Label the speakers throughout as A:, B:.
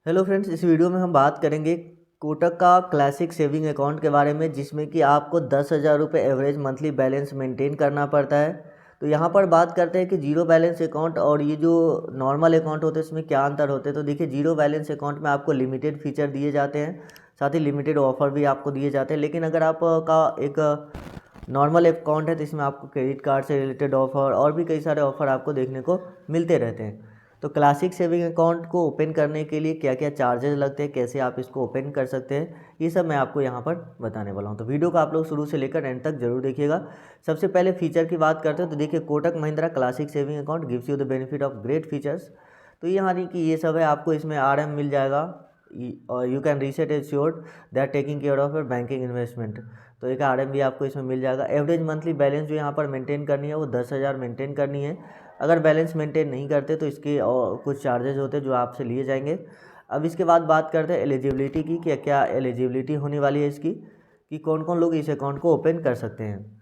A: Hello friends, इस video में हम बात करेंगे कोटक का क्लासिक सेविंग अकाउंट के बारे में, जिसमें कि आपको 10,000 रुपये एवरेज मंथली बैलेंस मेंटेन करना पड़ता है। तो यहाँ पर बात करते हैं कि जीरो बैलेंस अकाउंट और ये जो नॉर्मल अकाउंट होते हैं इसमें क्या अंतर होते हैं। तो देखिए, जीरो बैलेंस अकाउंट में आपको लिमिटेड फीचर दिए जाते हैं, साथ ही लिमिटेड ऑफर भी आपको दिए जाते हैं। लेकिन अगर आपका एक नॉर्मल अकाउंट है तो इसमें आपको क्रेडिट कार्ड से रिलेटेड ऑफर और भी कई सारे ऑफर आपको देखने को मिलते रहते हैं। तो क्लासिक सेविंग अकाउंट को ओपन करने के लिए क्या क्या चार्जेस लगते हैं, कैसे आप इसको ओपन कर सकते हैं, ये सब मैं आपको यहाँ पर बताने वाला हूँ। तो वीडियो को आप लोग शुरू से लेकर एंड तक जरूर देखिएगा। सबसे पहले फीचर की बात करते हैं तो देखिए, Kotak Mahindra classic saving account gives you the benefit of great features. तो यहाँ नहीं कि ये सब है, आपको इसमें RM मिल जाएगा और you can reset assured that taking care of your banking investment. तो एक RM भी आपको इसमें मिल जाएगा। एवरेज मंथली बैलेंस जो यहाँ पर मेंटेन करनी है वो 10,000 मेंटेन करनी है। अगर बैलेंस मेंटेन नहीं करते तो इसके और कुछ चार्जेस होते हैं जो आपसे लिए जाएंगे। अब इसके बाद बात करते हैं एलिजिबिलिटी की, क्या क्या एलिजिबिलिटी होने वाली है इसकी, कि कौन कौन लोग इस अकाउंट को ओपन कर सकते हैं।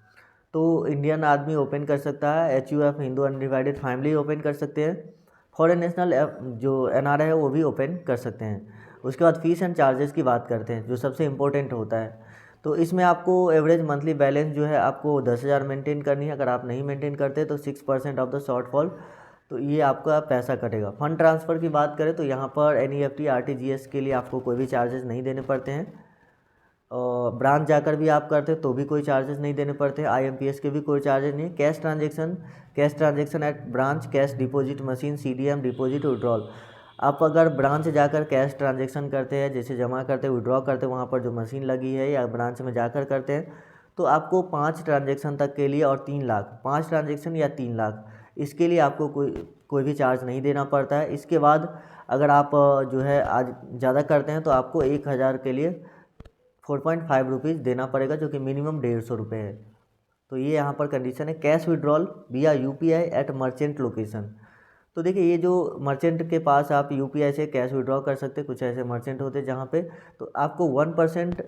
A: तो इंडियन आदमी ओपन कर सकता है, HUF Hindu undivided family open कर सकते हैं, फॉरेन नेशनल जो NRI है वो भी ओपन कर सकते हैं। उसके बाद फीस एंड चार्जेस की बात करते हैं, जो सबसे इम्पोर्टेंट होता है। तो इसमें आपको एवरेज मंथली बैलेंस जो है आपको 10,000 मेंटेन करनी है। अगर आप नहीं मेंटेन करते तो 6% ऑफ द शॉर्टफॉल, तो ये आपका पैसा कटेगा। फंड ट्रांसफ़र की बात करें तो यहाँ पर NEFT RTGS के लिए आपको कोई भी चार्जेस नहीं देने पड़ते हैं। और ब्रांच जाकर भी आप करते तो भी कोई चार्जेस नहीं देने पड़ते हैं। IMPS के भी कोई चार्जेस नहीं है। Cash transaction at branch, cash deposit machine, CDM deposit withdrawal. आप अगर ब्रांच जाकर कैश ट्रांजेक्शन करते हैं, जैसे जमा करते हैं, विड्रॉ करते हैं, वहाँ पर जो मशीन लगी है, या ब्रांच में जाकर करते हैं, तो आपको 5 ट्रांजेक्शन तक के लिए और 3 लाख, 5 ट्रांजेक्शन या 3 लाख, इसके लिए आपको कोई भी चार्ज नहीं देना पड़ता है। इसके बाद अगर आप जो है आज ज़्यादा करते हैं तो आपको 1,000 के लिए 4.5 रुपीज़ देना पड़ेगा, जो कि मिनिमम 150 रुपये है। तो ये यहाँ पर कंडीशन है। कैश विड्रॉल विया UPI एट मर्चेंट लोकेशन। तो देखिए, ये जो मर्चेंट के पास आप UPI से कैश विड्रॉ कर सकते हैं। कुछ ऐसे मर्चेंट होते हैं जहाँ पे तो आपको 1%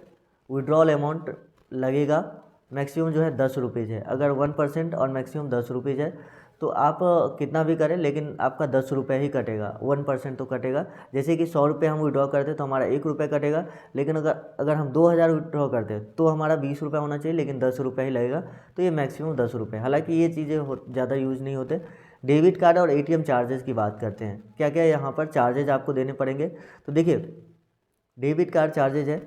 A: विड्रॉल अमाउंट लगेगा। मैक्सिमम जो है 10 रुपीज़ है। अगर 1% और मैक्सिमम 10 रुपीज़ है तो आप कितना भी करें लेकिन आपका 10 रुपये ही कटेगा, 1% तो कटेगा। जैसे कि 100 रुपये हम विड्रॉ करते तो हमारा 1 रुपये कटेगा, लेकिन अगर हम 2,000 विड्रॉ करते हैं तो हमारा 20 रुपये होना चाहिए, लेकिन 10 रुपये ही लगेगा। तो ये मैक्सिमम 10 रुपये। हालांकि ये चीज़ें ज़्यादा यूज़ नहीं होते। डेबिट कार्ड और ATM चार्जेस की बात करते हैं, क्या क्या यहाँ पर चार्जेज आपको देने पड़ेंगे। तो देखिए, डेबिट कार्ड चार्जेज है,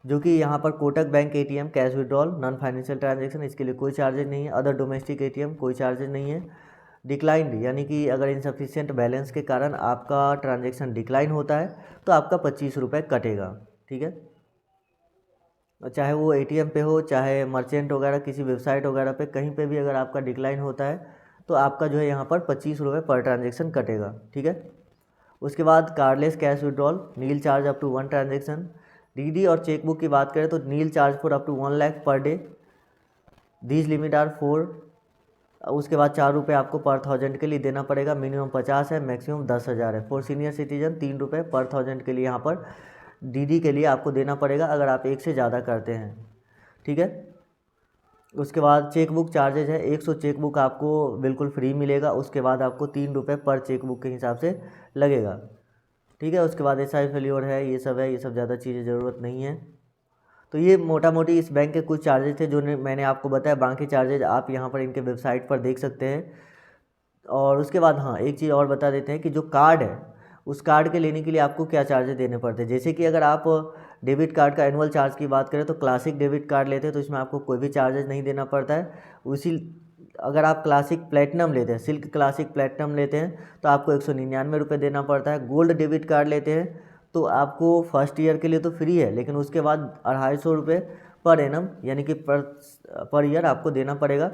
A: जो कि यहाँ पर Kotak bank ATM cash withdrawal non financial transaction, इसके लिए कोई चार्जेज नहीं है। अदर डोमेस्टिक ATM कोई चार्जेज नहीं है। डिक्लाइंड, यानी कि अगर इनसफिशिएंट बैलेंस के कारण आपका ट्रांजेक्शन डिक्लाइन होता है तो आपका 25 रुपये कटेगा। ठीक है, चाहे वो ATM पे हो, चाहे मर्चेंट वगैरह किसी वेबसाइट वगैरह पे, कहीं पे भी अगर आपका डिक्लाइन होता है तो आपका जो है यहाँ पर 25 रुपये पर ट्रांजेक्शन कटेगा। ठीक है, उसके बाद cardless cash withdrawal, nil charge up to 1 transaction. DD और चेकबुक की बात करें तो nil charge for up to 1 lakh per day, these limit are 4। उसके बाद 4 रुपये आपको पर 1000 के लिए देना पड़ेगा। मिनिमम 50 है, मैक्सिमम 10,000 है। फॉर सीनियर सिटीजन 3 रुपये पर 1000 के लिए यहाँ पर DD के लिए आपको देना पड़ेगा, अगर आप एक से ज़्यादा करते हैं। ठीक है, उसके बाद चेकबुक चार्जेज है। 100 चेकबुक आपको बिल्कुल फ्री मिलेगा। उसके बाद आपको 3 रुपये पर चेकबुक के हिसाब से लगेगा। ठीक है, उसके बाद SI फेल्योर है, ये सब है, ये सब ज़्यादा चीज़ें ज़रूरत नहीं है। तो ये मोटा मोटी इस बैंक के कुछ चार्जेस थे जो मैंने आपको बताया। बाकी चार्जेज आप यहाँ पर इनके वेबसाइट पर देख सकते हैं। और उसके बाद हाँ, एक चीज़ और बता देते हैं कि जो कार्ड है, उस कार्ड के लेने के लिए आपको क्या चार्जेस देने पड़ते हैं। जैसे कि अगर आप डेबिट कार्ड का एनुअल चार्ज की बात करें तो क्लासिक डेबिट कार्ड लेते हैं तो इसमें आपको कोई भी चार्जेस नहीं देना पड़ता है। उसी अगर आप क्लासिक प्लेटिनम लेते हैं, सिल्क क्लासिक प्लेटिनम लेते हैं तो आपको 199 रुपये देना पड़ता है। गोल्ड डेबिट कार्ड लेते हैं तो आपको फर्स्ट ईयर के लिए तो फ्री है, लेकिन उसके बाद 250 रुपये पर एनम, यानी कि पर ईयर आपको देना पड़ेगा।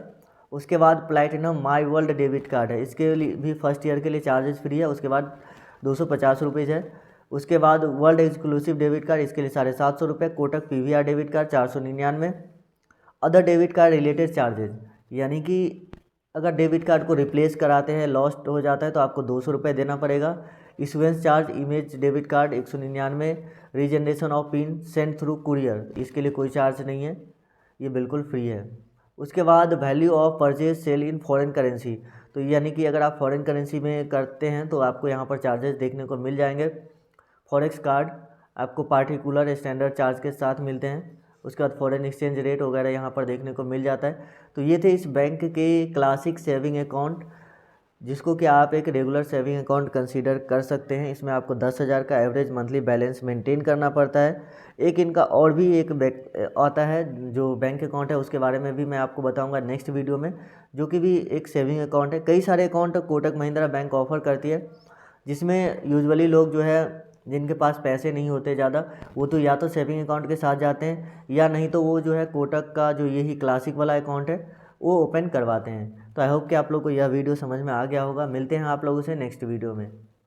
A: उसके बाद platinum my world debit card है, इसके लिए भी फर्स्ट ईयर के लिए चार्जेस फ्री है। उसके बाद 250 रुपीज़ है। उसके बाद वर्ल्ड एक्सक्लूसिव डेबिट कार्ड, इसके लिए 750 रुपये। Kotak PVR debit card 499। Other debit card related charges, यानी कि अगर डेबिट कार्ड को रिप्लेस कराते हैं, लॉस्ट हो जाता है तो आपको 200 रुपये देना पड़ेगा। Issuance charge image debit card 199। Regeneration of pin send through courier, इसके लिए कोई चार्ज नहीं है, ये बिल्कुल फ्री है। उसके बाद value of purchase sale in foreign currency, तो यानी कि अगर आप फॉरेन करेंसी में करते हैं तो आपको यहाँ पर चार्जेस देखने को मिल जाएंगे। फॉरेक्स कार्ड आपको पार्टिकुलर स्टैंडर्ड चार्ज के साथ मिलते हैं। उसके बाद फॉरेन एक्सचेंज रेट वगैरह यहाँ पर देखने को मिल जाता है। तो ये थे इस बैंक के क्लासिक सेविंग अकाउंट, जिसको कि आप एक रेगुलर सेविंग अकाउंट कंसीडर कर सकते हैं। इसमें आपको 10,000 का एवरेज मंथली बैलेंस मेंटेन करना पड़ता है। एक इनका और भी एक आता है जो बैंक अकाउंट है, उसके बारे में भी मैं आपको बताऊंगा नेक्स्ट वीडियो में, जो कि भी एक सेविंग अकाउंट है। कई सारे account Kotak Mahindra bank offer करती है, जिसमें यूजुअली लोग जो है जिनके पास पैसे नहीं होते ज़्यादा, वो तो या तो सेविंग अकाउंट के साथ जाते हैं या नहीं तो वो जो है कोटक का जो यही क्लासिक वाला अकाउंट है वो ओपन करवाते हैं। तो आई होप कि आप लोग को यह वीडियो समझ में आ गया होगा। मिलते हैं आप लोगों से नेक्स्ट वीडियो में।